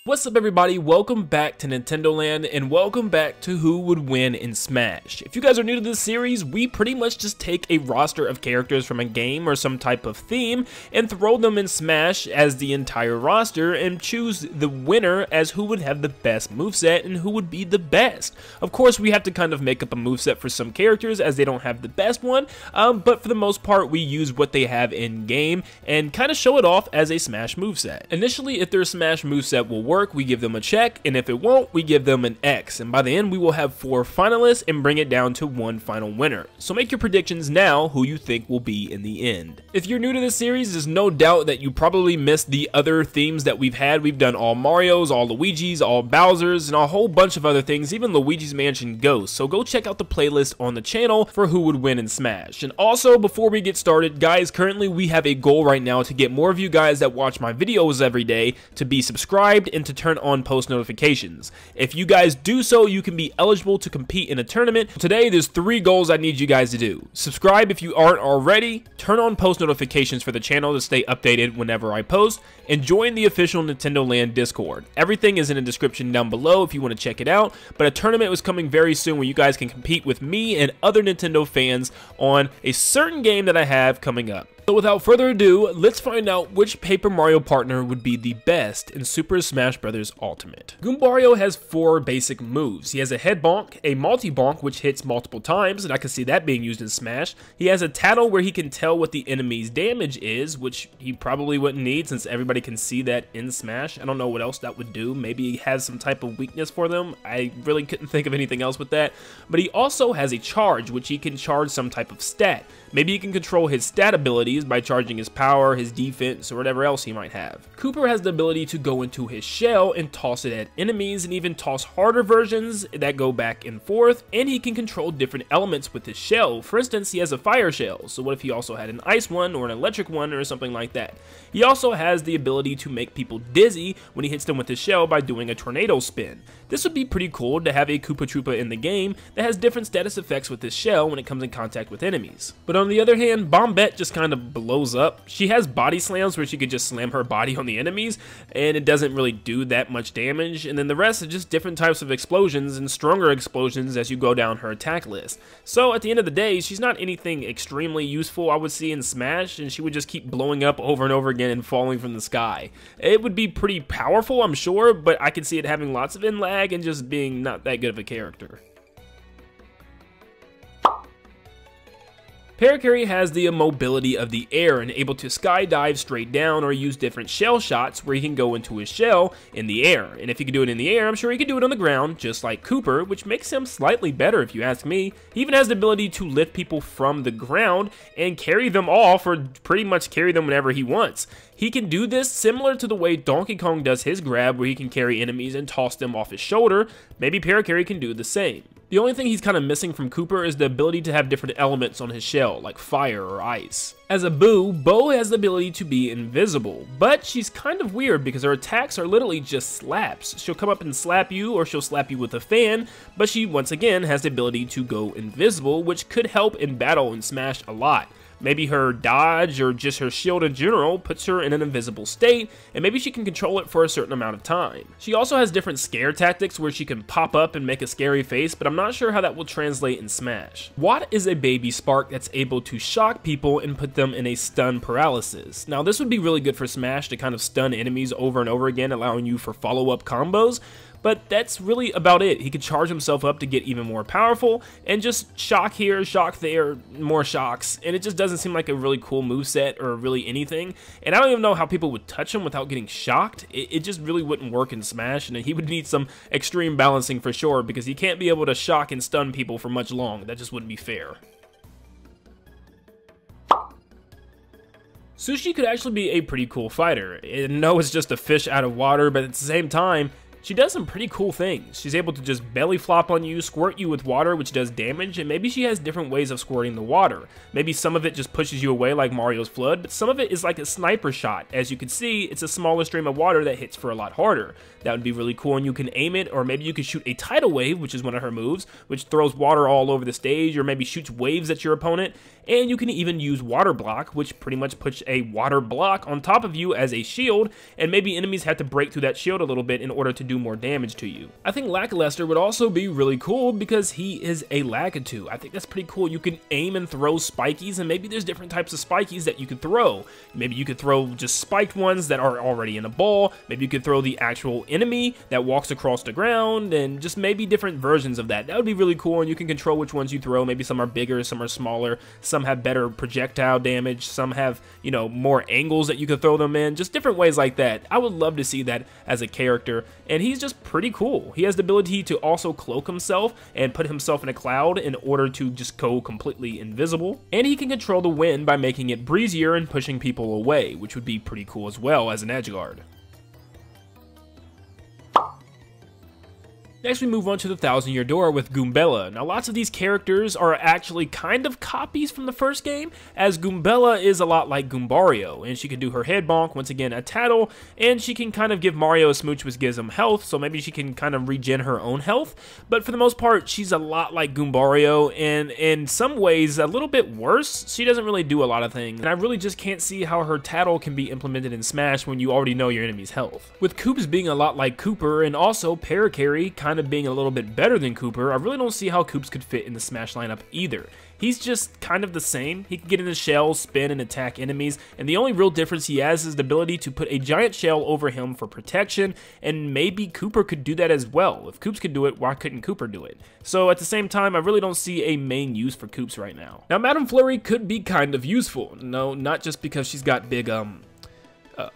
What's up everybody, welcome back to Nintendo Land and welcome back to Who Would Win in Smash. If you guys are new to this series, we pretty much just take a roster of characters from a game or some type of theme and throw them in Smash as the entire roster and choose the winner as who would have the best moveset and who would be the best. Of course, we have to kind of make up a moveset for some characters as they don't have the best one, but for the most part we use what they have in game and kind of show it off as a Smash moveset. Initially, if their Smash moveset will work, we give them a check, and if it won't, we give them an X, and by the end we will have 4 finalists and bring it down to 1 final winner. So make your predictions now who you think will be in the end. If you're new to this series, there's no doubt that you probably missed the other themes that we've had. We've done all Marios, all Luigis, all Bowsers, and a whole bunch of other things, even Luigi's Mansion Ghost. So go check out the playlist on the channel for who would win in Smash. And also, before we get started, guys, currently we have a goal right now to get more of you guys that watch my videos every day to be subscribed and to turn on post notifications. If you guys do so, you can be eligible to compete in a tournament. Today, there's 3 goals I need you guys to do. Subscribe if you aren't already, turn on post notifications for the channel to stay updated whenever I post, and join the official Nintendo Land Discord. Everything is in the description down below if you want to check it out, but a tournament is coming very soon where you guys can compete with me and other Nintendo fans on a certain game that I have coming up. So without further ado, let's find out which Paper Mario partner would be the best in Super Smash Bros. Ultimate. Goombario has 4 basic moves. He has a head bonk, a multi-bonk which hits multiple times, and I can see that being used in Smash. He has a tattle where he can tell what the enemy's damage is, which he probably wouldn't need since everybody can see that in Smash. I don't know what else that would do. Maybe he has some type of weakness for them. I really couldn't think of anything else with that. But he also has a charge, which he can charge some type of stat. Maybe he can control his stat abilities by charging his power, his defense, or whatever else he might have. Kooper has the ability to go into his shell and toss it at enemies, and even toss harder versions that go back and forth, and he can control different elements with his shell. For instance, he has a fire shell, so what if he also had an ice one or an electric one or something like that? He also has the ability to make people dizzy when he hits them with his shell by doing a tornado spin. This would be pretty cool to have a Koopa Troopa in the game that has different status effects with his shell when it comes in contact with enemies. But on the other hand, Bombette just kind of blows up. She has body slams where she could just slam her body on the enemies, and it doesn't really do that much damage, and then the rest are just different types of explosions and stronger explosions as you go down her attack list. So at the end of the day, she's not anything extremely useful I would see in Smash, and she would just keep blowing up over and over again and falling from the sky. It would be pretty powerful, I'm sure, but I could see it having lots of in-lag and just being not that good of a character. Parakarry has the mobility of the air and able to skydive straight down or use different shell shots where he can go into his shell in the air. And if he can do it in the air, I'm sure he can do it on the ground, just like Kooper, which makes him slightly better if you ask me. He even has the ability to lift people from the ground and carry them off, or pretty much carry them whenever he wants. He can do this similar to the way Donkey Kong does his grab, where he can carry enemies and toss them off his shoulder. Maybe Parakarry can do the same. The only thing he's kind of missing from Kooper is the ability to have different elements on his shell, like fire or ice. As a Boo, Bo has the ability to be invisible, but she's kind of weird because her attacks are literally just slaps. She'll come up and slap you, or she'll slap you with a fan, but she once again has the ability to go invisible, which could help in battle and Smash a lot. Maybe her dodge or just her shield in general puts her in an invisible state, and maybe she can control it for a certain amount of time. She also has different scare tactics where she can pop up and make a scary face, but I'm not sure how that will translate in Smash. Watt is a baby Spark that's able to shock people and put them in a stun paralysis. Now this would be really good for Smash to kind of stun enemies over and over again, allowing you for follow-up combos. But that's really about it. He could charge himself up to get even more powerful and just shock here, shock there, more shocks, and it just doesn't seem like a really cool moveset or really anything. And I don't even know how people would touch him without getting shocked. It just really wouldn't work in Smash, and he would need some extreme balancing for sure, because he can't be able to shock and stun people for much long. That just wouldn't be fair. Sushi could actually be a pretty cool fighter. I know it's just a fish out of water, but at the same time, she does some pretty cool things. She's able to just belly flop on you, squirt you with water, which does damage, and maybe she has different ways of squirting the water. Maybe some of it just pushes you away like Mario's Flood, but some of it is like a sniper shot. As you can see, it's a smaller stream of water that hits for a lot harder. That would be really cool, and you can aim it, or maybe you could shoot a tidal wave, which is one of her moves, which throws water all over the stage, or maybe shoots waves at your opponent. And you can even use Water Block, which pretty much puts a water block on top of you as a shield, and maybe enemies have to break through that shield a little bit in order to do more damage to you. I think Lackluster would also be really cool because he is a Lakitu. I think that's pretty cool. You can aim and throw spikies, and maybe there's different types of spikies that you could throw. Maybe you could throw just spiked ones that are already in a ball. Maybe you could throw the actual enemy that walks across the ground, and just maybe different versions of that. That would be really cool, and you can control which ones you throw. Maybe some are bigger, some are smaller, some have better projectile damage, some have, you know, more angles that you can throw them in, just different ways like that. I would love to see that as a character, and he's just pretty cool. He has the ability to also cloak himself and put himself in a cloud in order to just go completely invisible, and he can control the wind by making it breezier and pushing people away, which would be pretty cool as well as an edge guard. Next, we move on to the 1,000-Year Door with Goombella. Now, lots of these characters are actually kind of copies from the first game, as Goombella is a lot like Goombario, and she can do her head bonk, once again a tattle, and she can kind of give Mario a smooch which gives him health, so maybe she can kind of regen her own health. But for the most part, she's a lot like Goombario, and in some ways a little bit worse. She doesn't really do a lot of things, and I really just can't see how her tattle can be implemented in Smash when you already know your enemy's health. With Koops being a lot like Cooper, and also Parakarry kind of being a little bit better than Cooper, I really don't see how Koops could fit in the Smash lineup either. He's just kind of the same. He can get in the shell, spin, and attack enemies, and the only real difference he has is the ability to put a giant shell over him for protection, and maybe Cooper could do that as well. If Koops could do it, why couldn't Cooper do it? So at the same time, I really don't see a main use for Koops right now. Now, Madame Flurry could be kind of useful. No, not just because she's got big,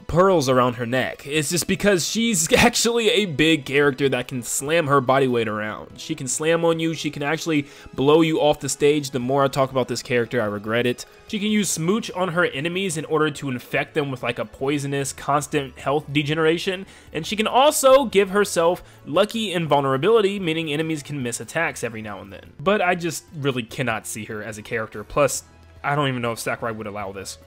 pearls around her neck. It's just because she's actually a big character that can slam her body weight around. She can slam on you, she can actually blow you off the stage. The more I talk about this character, I regret it. She can use Smooch on her enemies in order to infect them with like a poisonous, constant health degeneration. And she can also give herself Lucky Invulnerability, meaning enemies can miss attacks every now and then. But I just really cannot see her as a character. Plus, I don't even know if Sakurai would allow this.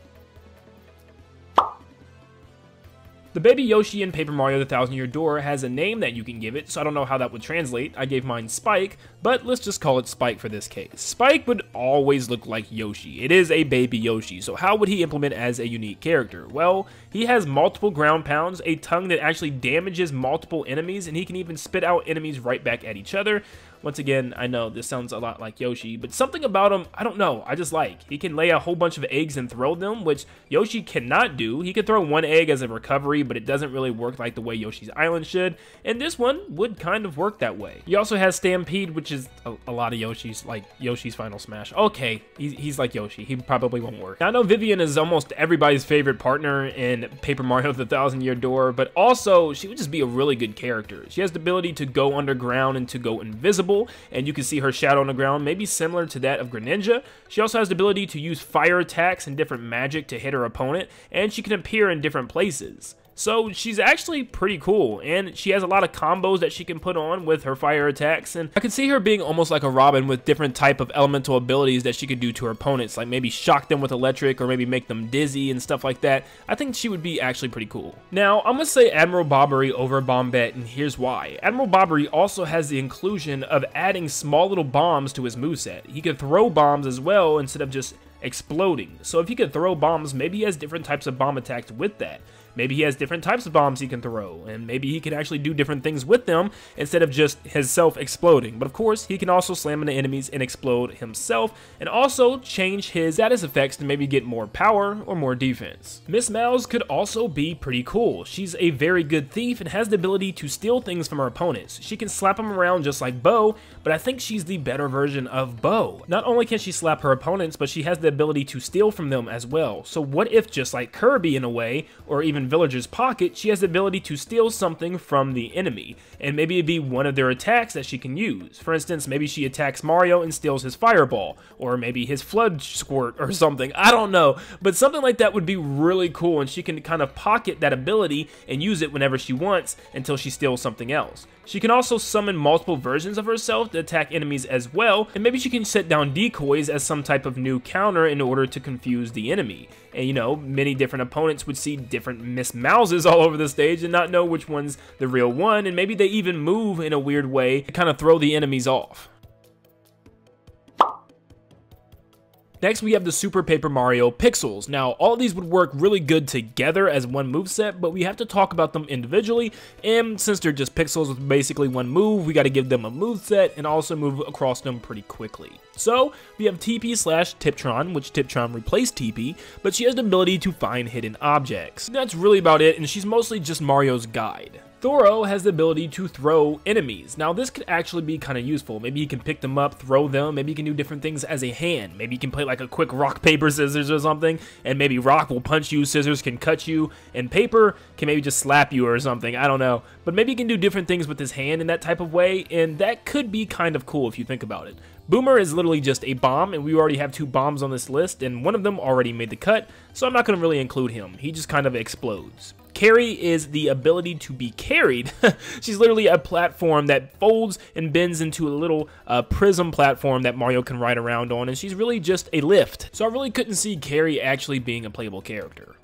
The baby Yoshi in Paper Mario: The 1,000-Year Door has a name that you can give it, so I don't know how that would translate. I gave mine Spike, but let's just call it Spike for this case. Spike would always look like Yoshi. It is a baby Yoshi, so how would he implement as a unique character? Well, he has multiple ground pounds, a tongue that actually damages multiple enemies, and he can even spit out enemies right back at each other. Once again, I know this sounds a lot like Yoshi, but something about him, I don't know, I just like. He can lay a whole bunch of eggs and throw them, which Yoshi cannot do. He could throw one egg as a recovery, but it doesn't really work like the way Yoshi's Island should, and this one would kind of work that way. He also has Stampede, which is a lot of Yoshi's, like Yoshi's Final Smash. Okay, he's like Yoshi. He probably won't work. Now, I know Vivian is almost everybody's favorite partner in Paper Mario: The 1,000-Year Door, but also, she would just be a really good character. She has the ability to go underground and to go invisible, and you can see her shadow on the ground, maybe similar to that of Greninja. She also has the ability to use fire attacks and different magic to hit her opponent, and she can appear in different places. So she's actually pretty cool, and she has a lot of combos that she can put on with her fire attacks, and I could see her being almost like a Robin with different type of elemental abilities that she could do to her opponents, like maybe shock them with electric or maybe make them dizzy and stuff like that. I think she would be actually pretty cool. Now, I'm going to say Admiral Bobbery over Bombette, and here's why. Admiral Bobbery also has the inclusion of adding small little bombs to his moveset. He could throw bombs as well instead of just exploding. So if he could throw bombs, maybe he has different types of bomb attacks with that. Maybe he has different types of bombs he can throw, and maybe he can actually do different things with them instead of just himself exploding. But of course, he can also slam into enemies and explode himself, and also change his status effects to maybe get more power or more defense. Miss Mouse could also be pretty cool. She's a very good thief and has the ability to steal things from her opponents. She can slap them around just like Bo, but I think she's the better version of Bo. Not only can she slap her opponents, but she has the ability to steal from them as well. So what if, just like Kirby in a way, or even given villager's pocket, she has the ability to steal something from the enemy, and maybe it'd be one of their attacks that she can use. For instance, maybe she attacks Mario and steals his fireball, or maybe his flood squirt or something, I don't know, but something like that would be really cool, and she can kind of pocket that ability and use it whenever she wants until she steals something else. She can also summon multiple versions of herself to attack enemies as well, and maybe she can set down decoys as some type of new counter in order to confuse the enemy. And you know, many different opponents would see different Miss Mouses all over the stage and not know which one's the real one, and maybe they even move in a weird way to kind of throw the enemies off. Next, we have the Super Paper Mario Pixels. Now, all of these would work really good together as one moveset, but we have to talk about them individually, and since they're just pixels with basically one move, we got to give them a moveset and also move across them pretty quickly. So, we have TP/Tiptron, which Tiptron replaced TP, but she has the ability to find hidden objects. That's really about it, and she's mostly just Mario's guide. Thoro has the ability to throw enemies. Now this could actually be kind of useful. Maybe you can pick them up, throw them, maybe you can do different things as a hand. Maybe you can play like a quick rock, paper, scissors or something, and maybe rock will punch you, scissors can cut you, and paper can maybe just slap you or something, I don't know. But maybe you can do different things with his hand in that type of way, and that could be kind of cool if you think about it. Boomer is literally just a bomb, and we already have 2 bombs on this list, and one of them already made the cut, so I'm not going to really include him. He just kind of explodes. Carry is the ability to be carried. She's literally a platform that folds and bends into a little prism platform that Mario can ride around on, and she's really just a lift. So I really couldn't see Carry actually being a playable character.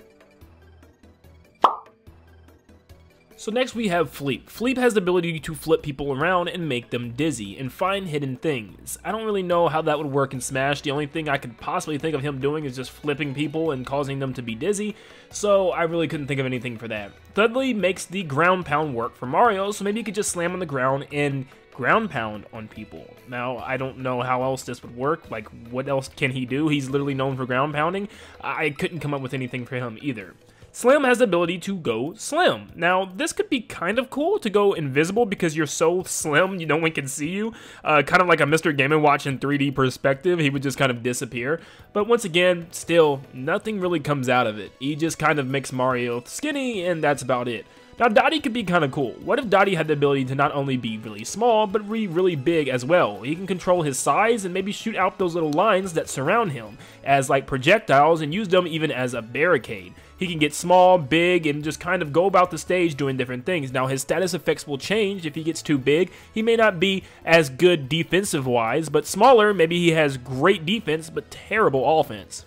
So next we have Fleep. Fleep has the ability to flip people around and make them dizzy and find hidden things. I don't really know how that would work in Smash. The only thing I could possibly think of him doing is just flipping people and causing them to be dizzy, so I really couldn't think of anything for that. Dudley makes the ground pound work for Mario, so maybe you could just slam on the ground and ground pound on people. Now, I don't know how else this would work. Like, what else can he do? He's literally known for ground pounding. I couldn't come up with anything for him either. Slim has the ability to go slim. Now, this could be kind of cool to go invisible because you're so slim, no one can see you. Kind of like a Mr. Game & Watch in 3D perspective, he would just kind of disappear. But once again, still, nothing really comes out of it. He just kind of makes Mario skinny, and that's about it. Now, Dottie could be kind of cool. What if Dottie had the ability to not only be really small, but be really big as well? He can control his size and maybe shoot out those little lines that surround him as like projectiles and use them even as a barricade. He can get small, big, and just kind of go about the stage doing different things. Now, his status effects will change if he gets too big. He may not be as good defensive-wise, but smaller, maybe he has great defense, but terrible offense.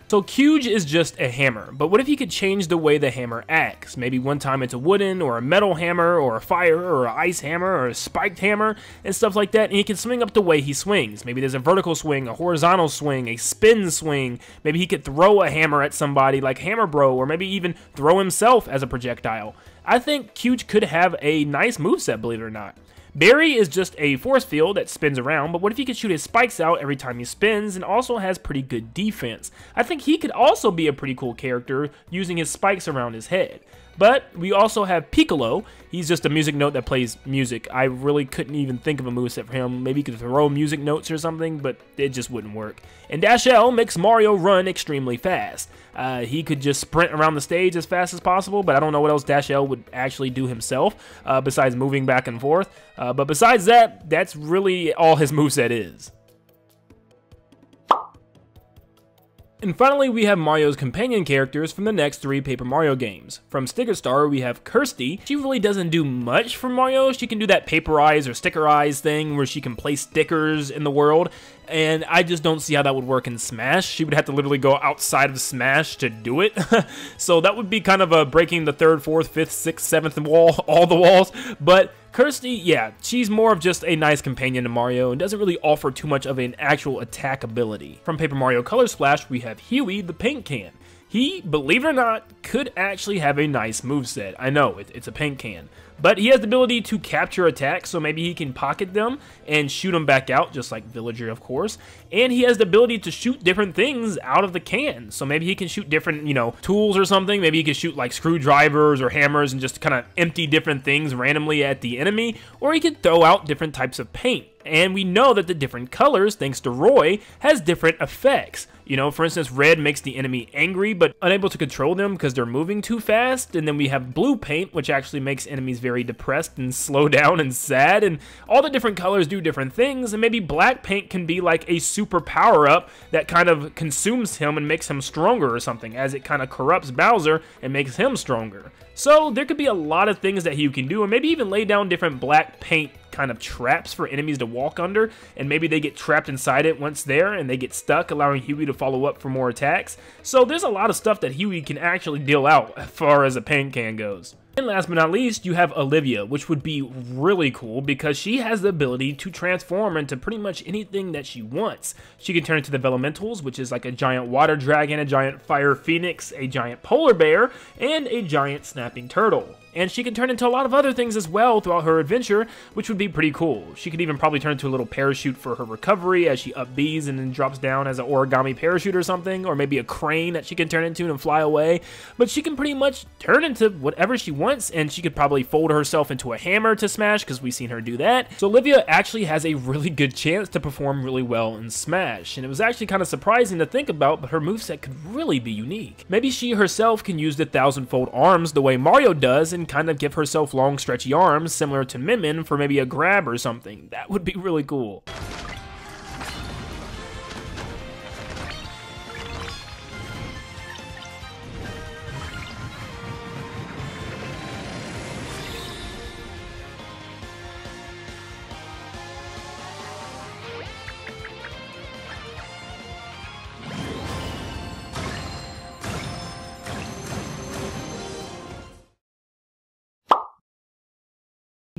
So Cuge is just a hammer, but what if you could change the way the hammer acts? Maybe one time it's a wooden, or a metal hammer, or a fire, or an ice hammer, or a spiked hammer, and stuff like that, and he can swing up the way he swings. Maybe there's a vertical swing, a horizontal swing, a spin swing. Maybe he could throw a hammer at somebody like Hammer Bro, or maybe even throw himself as a projectile. I think Cuge could have a nice moveset, believe it or not. Barry is just a force field that spins around, but what if he could shoot his spikes out every time he spins and also has pretty good defense? I think he could also be a pretty cool character using his spikes around his head. But we also have Picollo. He's just a music note that plays music. I really couldn't even think of a moveset for him. Maybe he could throw music notes or something, but it just wouldn't work. And Dash L makes Mario run extremely fast. He could just sprint around the stage as fast as possible, but I don't know what else Dash L would actually do himself besides moving back and forth. But besides that, that's really all his moveset is. And finally, we have Mario's companion characters from the next 3 Paper Mario games. From Sticker Star, we have Kirsty. She really doesn't do much for Mario. She can do that paper eyes or sticker eyes thing where she can place stickers in the world, and I just don't see how that would work in Smash. She would have to literally go outside of Smash to do it. So that would be kind of a breaking the 3rd, 4th, 5th, 6th, 7th wall, all the walls. But Kirsty, yeah, she's more of just a nice companion to Mario and doesn't really offer too much of an actual attack ability. From Paper Mario Color Splash, we have Huey the paint can. He, believe it or not, could actually have a nice moveset. I know, it's a paint can. But he has the ability to capture attacks, so maybe he can pocket them and shoot them back out, just like Villager, of course. And he has the ability to shoot different things out of the can, so maybe he can shoot different, tools or something. Maybe he can shoot like screwdrivers or hammers and just kind of empty different things randomly at the enemy, or he can throw out different types of paint. And we know that the different colors, thanks to Roy, has different effects. For instance, red makes the enemy angry but unable to control them because they're moving too fast. And then we have blue paint, which actually makes enemies very depressed and slow down and sad. And all the different colors do different things. And maybe black paint can be like a super power-up that kind of consumes him and makes him stronger or something, as it kind of corrupts Bowser and makes him stronger. So there could be a lot of things that he can do, and maybe even lay down different black paint kind of traps for enemies to walk under, and maybe they get trapped inside it once there and they get stuck, allowing Huey to follow up for more attacks. So there's a lot of stuff that Huey can actually deal out as far as a paint can goes. And last but not least, you have Olivia, which would be really cool because she has the ability to transform into pretty much anything that she wants. She can turn into the Elementals, which is like a giant water dragon, a giant fire phoenix, a giant polar bear, and a giant snapping turtle. And she can turn into a lot of other things as well throughout her adventure, which would be pretty cool. She could even probably turn into a little parachute for her recovery as she up B's and then drops down as an origami parachute or something, or maybe a crane that she can turn into and fly away. But she can pretty much turn into whatever she wants, and she could probably fold herself into a hammer to Smash because we've seen her do that. So Olivia actually has a really good chance to perform really well in Smash, and it was actually kind of surprising to think about, but her moveset could really be unique. Maybe she herself can use the 1000-fold arms the way Mario does and kind of give herself long stretchy arms similar to Min for maybe a grab or something. That would be really cool.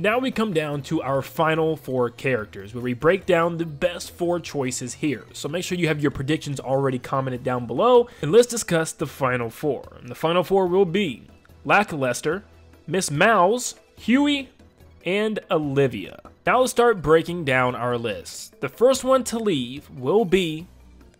Now we come down to our final 4 characters, where we break down the best 4 choices here. So make sure you have your predictions already commented down below, and let's discuss the final 4. And the final 4 will be Lackluster, Miss Mouse, Huey, and Olivia. Now let's start breaking down our list. The first one to leave will be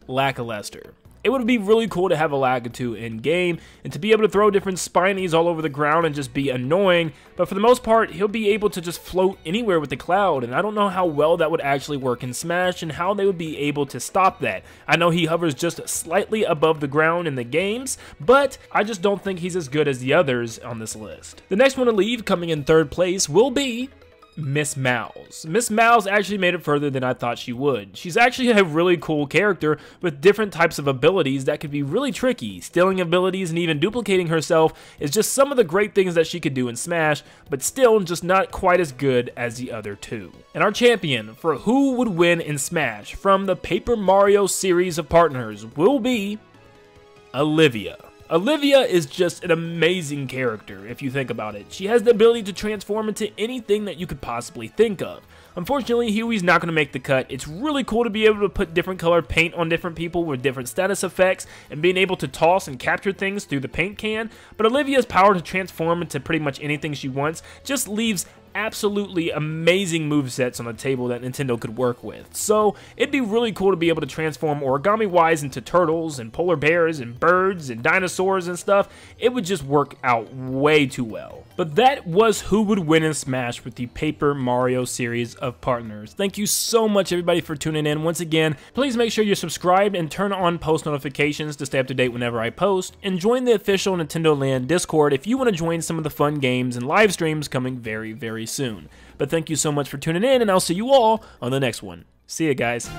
Lackluster. It would be really cool to have a Lakitu in game and to be able to throw different spinies all over the ground and just be annoying, but for the most part he'll be able to just float anywhere with the cloud, and I don't know how well that would actually work in Smash and how they would be able to stop that. I know he hovers just slightly above the ground in the games, but I just don't think he's as good as the others on this list. The next one to leave, coming in 3rd place, will be Miss Mouse. Miss Mouse actually made it further than I thought she would. She's actually a really cool character with different types of abilities that could be really tricky. Stealing abilities and even duplicating herself is just some of the great things that she could do in Smash, but still just not quite as good as the other 2. And our champion for who would win in Smash from the Paper Mario series of partners will be Olivia. Olivia is just an amazing character, if you think about it. She has the ability to transform into anything that you could possibly think of. Unfortunately, Huey's not going to make the cut. It's really cool to be able to put different colored paint on different people with different status effects and being able to toss and capture things through the paint can, but Olivia's power to transform into pretty much anything she wants just leaves absolutely amazing movesets on the table that Nintendo could work with. So it'd be really cool to be able to transform origami-wise into turtles and polar bears and birds and dinosaurs and stuff. It would just work out way too well. But that was who would win in Smash with the Paper Mario series of partners. Thank you so much everybody for tuning in. Once again, please make sure you're subscribed and turn on post notifications to stay up to date whenever I post, and join the official Nintendo Land Discord if you want to join some of the fun games and live streams coming very, very soon. But thank you so much for tuning in, and I'll see you all on the next one. See ya, guys.